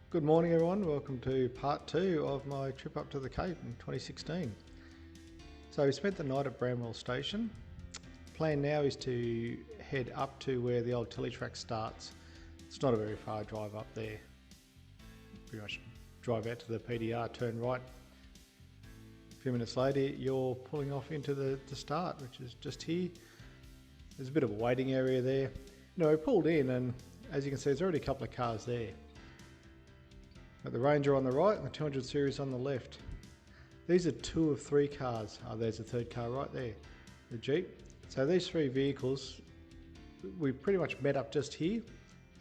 Good morning everyone, welcome to part 2 of my trip up to the Cape in 2016. So we spent the night at Bramwell Station. Plan now is to head up to where the old Teletrack starts. It's not a very far drive up there. Pretty much drive out to the PDR, turn right. A few minutes later you're pulling off into the start, which is just here. There's a bit of a waiting area there. We pulled in and as you can see there's already a couple of cars there. Got the Ranger on the right and the 200 series on the left. These are 2 of 3 cars. Oh, there's a third car right there, the Jeep. So these 3 vehicles, we pretty much met up just here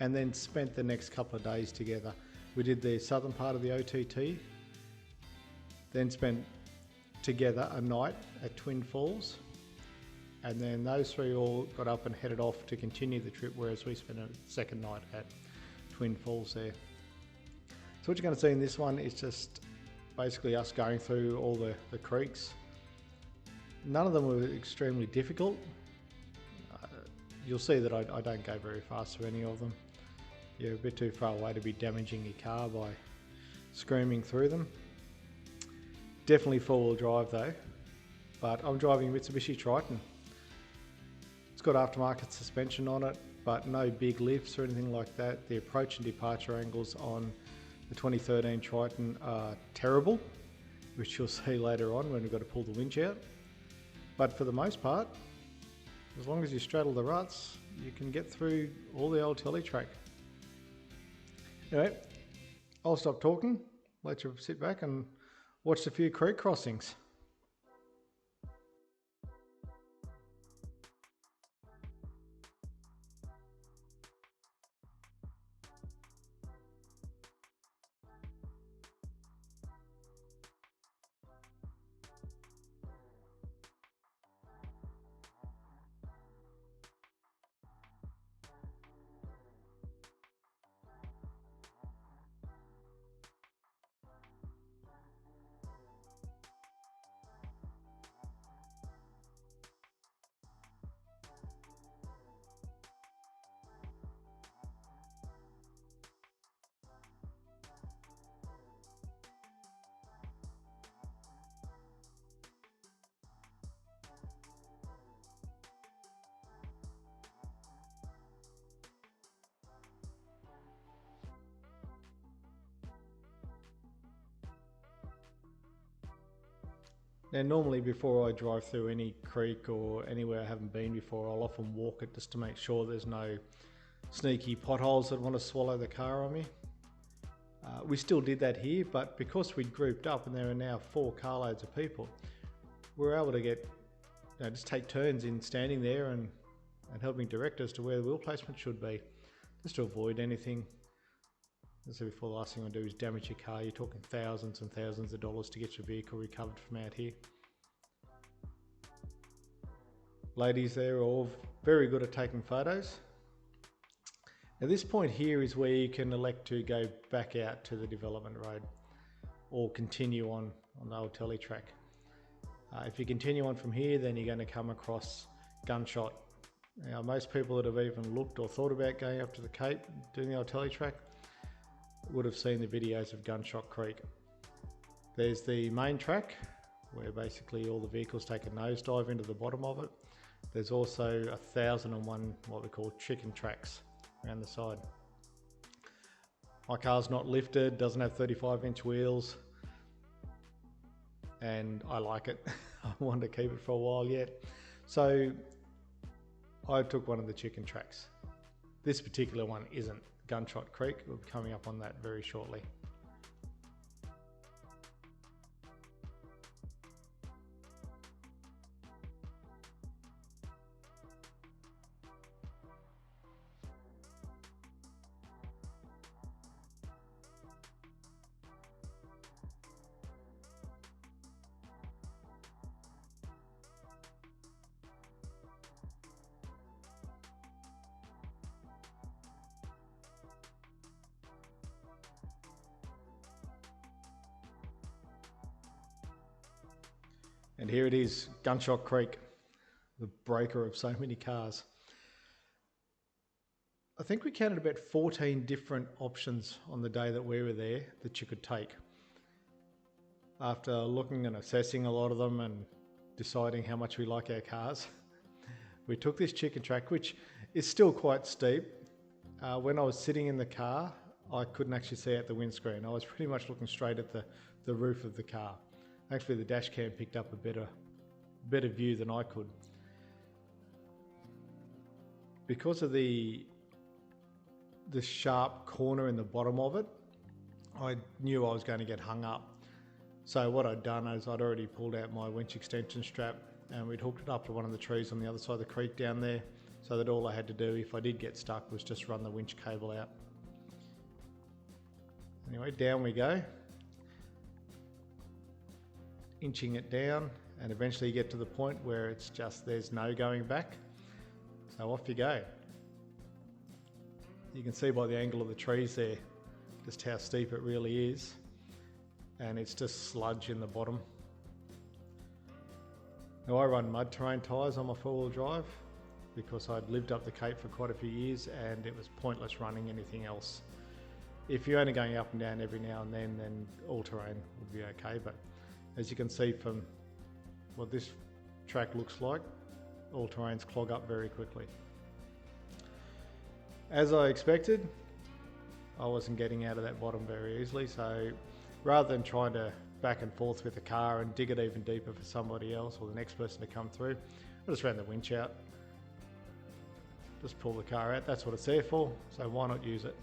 and then spent the next couple of days together. We did the southern part of the OTT, then spent together a night at Twin Falls, and then those 3 all got up and headed off to continue the trip, whereas we spent a second night at Twin Falls there. So what you're going to see in this one is just basically us going through all the creeks. None of them were extremely difficult. You'll see that I don't go very fast through any of them. You're a bit too far away to be damaging your car by screaming through them. Definitely 4-wheel drive though, but I'm driving a Mitsubishi Triton. It's got aftermarket suspension on it, but no big lifts or anything like that. The approach and departure angles on the 2013 Triton are terrible, which you'll see later on when we've got to pull the winch out. But for the most part, as long as you straddle the ruts, you can get through all the old Teletrack. Anyway, I'll stop talking, let you sit back and watch a few creek crossings. Now normally before I drive through any creek or anywhere I haven't been before, I'll often walk it just to make sure there's no sneaky potholes that want to swallow the car on me. We still did that here, but because we'd grouped up and there are now 4 carloads of people, we're able to get, just take turns in standing there and helping direct us to where the wheel placement should be, just to avoid anything. As I said before, the last thing I do is damage your car. You're talking thousands and thousands of dollars to get your vehicle recovered from out here. Ladies there are all very good at taking photos. Now this point here is where you can elect to go back out to the development road or continue on the old Teletrack. If you continue on from here, then you're going to come across Gunshot. Now most people that have even looked or thought about going up to the Cape doing the old Teletrack would have seen the videos of Gunshot Creek. There's the main track where basically all the vehicles take a nosedive into the bottom of it. There's also 1,001 what we call chicken tracks around the side. My car's not lifted, doesn't have 35-inch wheels, and I like it. I want to keep it for a while yet. So I took one of the chicken tracks. This particular one isn't Gunshot Creek. We'll be coming up on that very shortly. And here it is, Gunshot Creek, the breaker of so many cars. I think we counted about 14 different options on the day that we were there that you could take. After looking and assessing a lot of them and deciding how much we like our cars, we took this chicken track, which is still quite steep. When I was sitting in the car, I couldn't actually see out the windscreen. I was pretty much looking straight at the roof of the car. Actually, the dash cam picked up a better view than I could. Because of the sharp corner in the bottom of it, I knew I was going to get hung up. So what I'd done is I'd already pulled out my winch extension strap and we'd hooked it up to one of the trees on the other side of the creek down there, so that all I had to do if I did get stuck was just run the winch cable out. Anyway, down we go, inching it down, and eventually you get to the point where it's just, there's no going back. So off you go. You can see by the angle of the trees there just how steep it really is, and it's just sludge in the bottom. Now I run mud terrain tyres on my four-wheel drive because I'd lived up the Cape for quite a few years and it was pointless running anything else. If you're only going up and down every now and then all terrain would be okay, but as you can see from what this track looks like, all terrains clog up very quickly. As I expected, I wasn't getting out of that bottom very easily, so rather than trying to back and forth with the car and dig it even deeper for somebody else or the next person to come through, I just ran the winch out. Just pull the car out, that's what it's there for, so why not use it?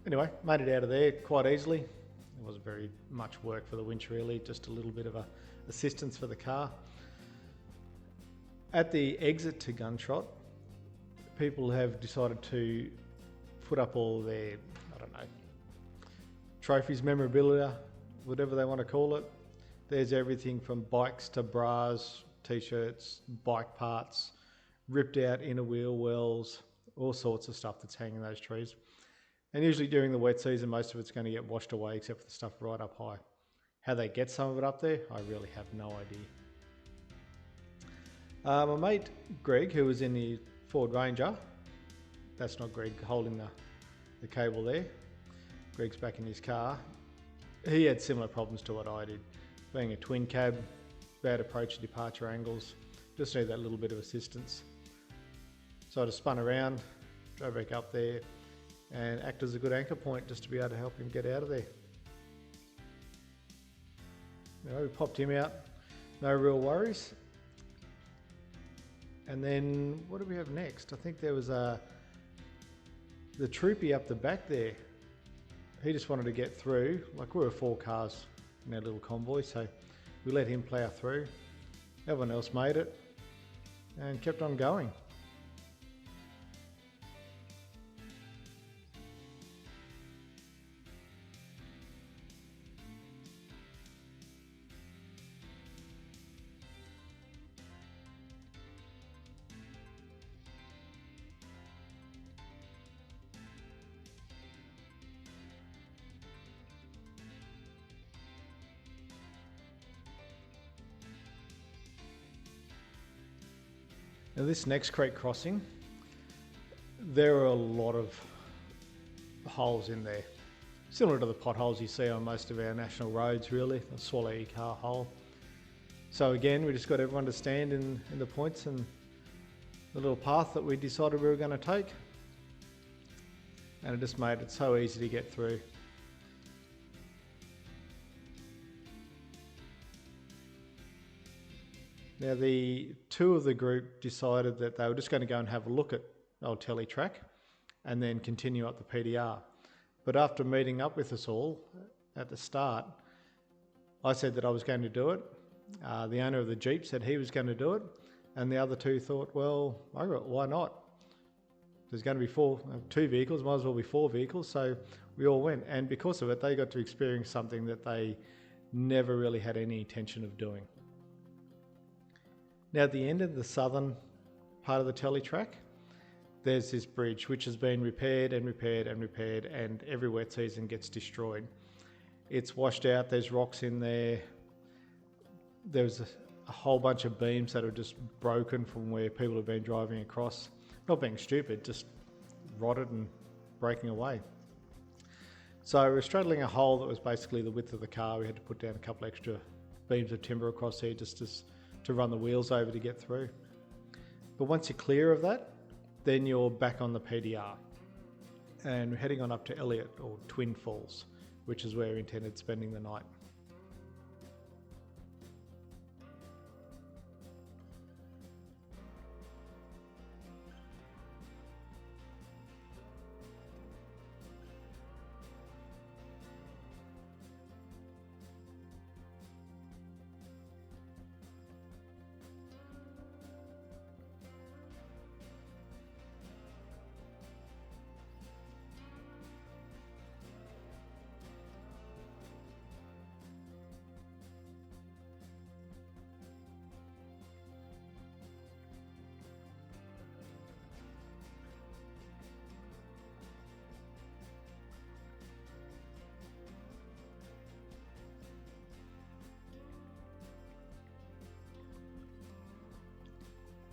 Anyway, made it out of there quite easily. It wasn't very much work for the winch really, just a little bit of assistance for the car. At the exit to Gunshot, people have decided to put up all their, I don't know, trophies, memorabilia, whatever they want to call it. There's everything from bikes to bras, t-shirts, bike parts, ripped out inner wheel wells, all sorts of stuff that's hanging in those trees. And usually during the wet season, most of it's going to get washed away except for the stuff right up high. How they get some of it up there, I really have no idea. My mate Greg, who was in the Ford Ranger, that's not Greg holding the cable there, Greg's back in his car, he had similar problems to what I did. Being a twin cab, bad approach and departure angles, just need that little bit of assistance. So I just spun around, drove back up there, and act as a good anchor point just to be able to help him get out of there. We popped him out, no real worries. And then what do we have next? I think there was the troopy up the back there. He just wanted to get through. Like, we were 4 cars in our little convoy, so we let him plough through. Everyone else made it and kept on going. Now this next creek crossing, there are a lot of holes in there. Similar to the potholes you see on most of our national roads, really, the swallow your car whole. So again, we just got everyone to stand in the points and the little path that we decided we were going to take. And it just made it so easy to get through. Now the two of the group decided that they were just going to go and have a look at Old Telly Track and then continue up the PDR. But after meeting up with us all at the start, I said that I was going to do it. The owner of the Jeep said he was going to do it. And the other two thought, well, why not? There's going to be two vehicles, might as well be 4 vehicles. So we all went. And because of it, they got to experience something that they never really had any intention of doing. Now at the end of the southern part of the Telly Track, there's this bridge which has been repaired and repaired and repaired, and every wet season gets destroyed. It's washed out, there's rocks in there. There's a whole bunch of beams that are just broken from where people have been driving across. Not being stupid, just rotted and breaking away. So we're straddling a hole that was basically the width of the car. We had to put down a couple extra beams of timber across here just to run the wheels over to get through. But once you're clear of that, then you're back on the PDR. And we're heading on up to Elliot, or Twin Falls, which is where we intended spending the night.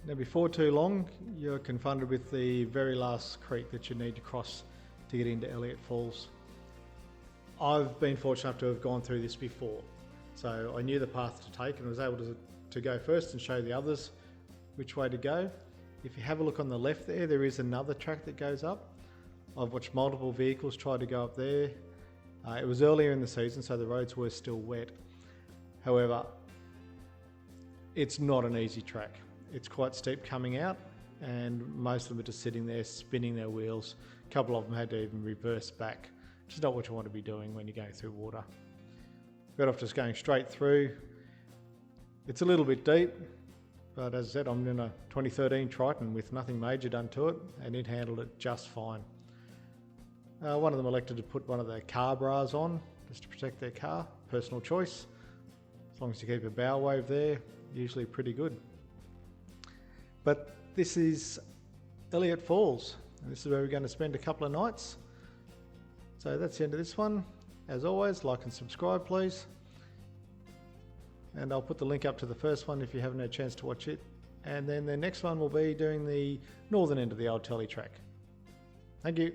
Now before too long, you're confronted with the very last creek that you need to cross to get into Elliot Falls. I've been fortunate enough to have gone through this before, so I knew the path to take and was able to go first and show the others which way to go. If you have a look on the left there is another track that goes up. I've watched multiple vehicles try to go up there. It was earlier in the season, so the roads were still wet. However, it's not an easy track. It's quite steep coming out, and most of them are just sitting there spinning their wheels. A couple of them had to even reverse back, which is not what you want to be doing when you're going through water. Better off just going straight through. It's a little bit deep, but as I said, I'm in a 2013 Triton with nothing major done to it, and it handled it just fine. One of them elected to put one of their car bras on, just to protect their car. Personal choice. As long as you keep a bow wave there, usually pretty good. But this is Elliot Falls, and this is where we're going to spend a couple of nights. So that's the end of this one. As always, like and subscribe please. And I'll put the link up to the first one if you haven't had a chance to watch it. And then the next one will be doing the northern end of the Old Telly Track. Thank you.